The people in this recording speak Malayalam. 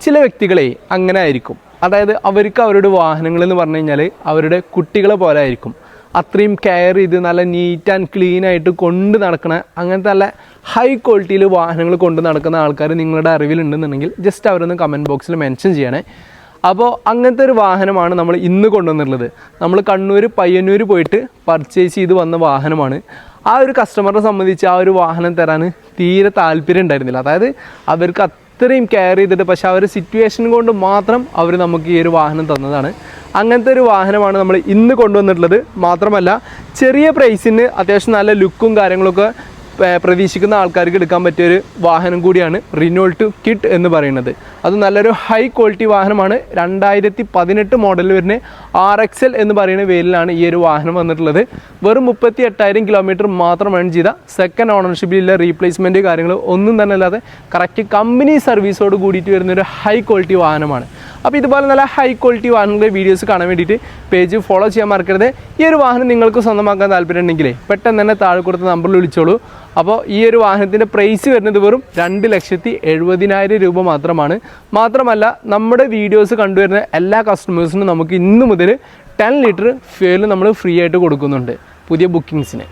ചില വ്യക്തികളെ അങ്ങനെ ആയിരിക്കും. അതായത് അവർക്ക് അവരുടെ വാഹനങ്ങളെന്ന് പറഞ്ഞു കഴിഞ്ഞാൽ അവരുടെ കുട്ടികളെ പോലെ ആയിരിക്കും. അത്രയും കെയർ ചെയ്ത് നല്ല നീറ്റ് ആൻഡ് ക്ലീൻ ആയിട്ട് കൊണ്ട് നടക്കണ അങ്ങനത്തെ നല്ല ഹൈ ക്വാളിറ്റിയിൽ വാഹനങ്ങൾ കൊണ്ട് നടക്കുന്ന ആൾക്കാർ നിങ്ങളുടെ അറിവിലുണ്ടെന്നുണ്ടെങ്കിൽ ജസ്റ്റ് അവരൊന്ന് കമൻറ്റ് ബോക്സിൽ മെൻഷൻ ചെയ്യണേ. അപ്പോൾ അങ്ങനത്തെ ഒരു വാഹനമാണ് നമ്മൾ ഇന്ന് കൊണ്ടുവന്നിട്ടുള്ളത്. നമ്മൾ കണ്ണൂർ പയ്യന്നൂർ പോയിട്ട് പർച്ചേസ് ചെയ്ത് വന്ന വാഹനമാണ്. ആ ഒരു കസ്റ്റമറിനെ സംബന്ധിച്ച് ആ ഒരു വാഹനം തരാൻ തീരെ താല്പര്യം ഉണ്ടായിരുന്നില്ല. അതായത് അവർക്ക് അത്രയും കെയർ ചെയ്തിട്ട് പക്ഷേ ആ ഒരു സിറ്റുവേഷൻ കൊണ്ട് മാത്രം അവർ നമുക്ക് ഈ ഒരു വാഹനം തന്നതാണ്. അങ്ങനത്തെ ഒരു വാഹനമാണ് നമ്മൾ ഇന്ന് കൊണ്ടുവന്നിട്ടുള്ളത്. മാത്രമല്ല ചെറിയ പ്രൈസിന് അത്യാവശ്യം നല്ല ലുക്കും കാര്യങ്ങളൊക്കെ പ്രതീക്ഷിക്കുന്ന ആൾക്കാർക്ക് എടുക്കാൻ പറ്റിയൊരു വാഹനം കൂടിയാണ് റിനോൾട്ട് കിഡ് എന്ന് പറയുന്നത്. അത് നല്ലൊരു ഹൈ ക്വാളിറ്റി വാഹനമാണ്. 2018 മോഡലിൽ വരുന്ന RXL എന്ന് പറയുന്ന പേരിലാണ് ഈ ഒരു വാഹനം വന്നിട്ടുള്ളത്. വെറും 38,000 കിലോമീറ്റർ മാത്രം റൺ ചെയ്ത സെക്കൻഡ് ഓണർഷിപ്പിലുള്ള റീപ്ലേസ്മെൻറ്റ് കാര്യങ്ങൾ ഒന്നും തന്നെ അല്ലാതെ കറക്റ്റ് കമ്പനി സർവീസോട് കൂടിയിട്ട് വരുന്നൊരു ഹൈ ക്വാളിറ്റി വാഹനമാണ്. അപ്പോൾ ഇതുപോലെ നല്ല ഹൈ ക്വാളിറ്റി വാഹനങ്ങളുടെ വീഡിയോസ് കാണാൻ വേണ്ടിയിട്ട് പേജ് ഫോളോ ചെയ്യാൻ മറക്കരുത്. ഈ ഒരു വാഹനം നിങ്ങൾക്ക് സ്വന്തമാക്കാൻ താല്പര്യം ഉണ്ടെങ്കിലേ പെട്ടെന്ന് തന്നെ താഴെ കൊടുത്ത നമ്പറിൽ വിളിച്ചോളൂ. അപ്പോൾ ഈ ഒരു വാഹനത്തിൻ്റെ പ്രൈസ് വരുന്നത് വെറും 2,70,000 രൂപ മാത്രമാണ്. മാത്രമല്ല നമ്മുടെ വീഡിയോസ് കണ്ടുവരുന്ന എല്ലാ കസ്റ്റമേഴ്സിനും നമുക്ക് ഇന്ന് മുതൽ 10 ലിറ്റർ ഫ്യൂവൽ നമ്മൾ ഫ്രീ ആയിട്ട് കൊടുക്കുന്നുണ്ട് പുതിയ ബുക്കിങ്സിന്.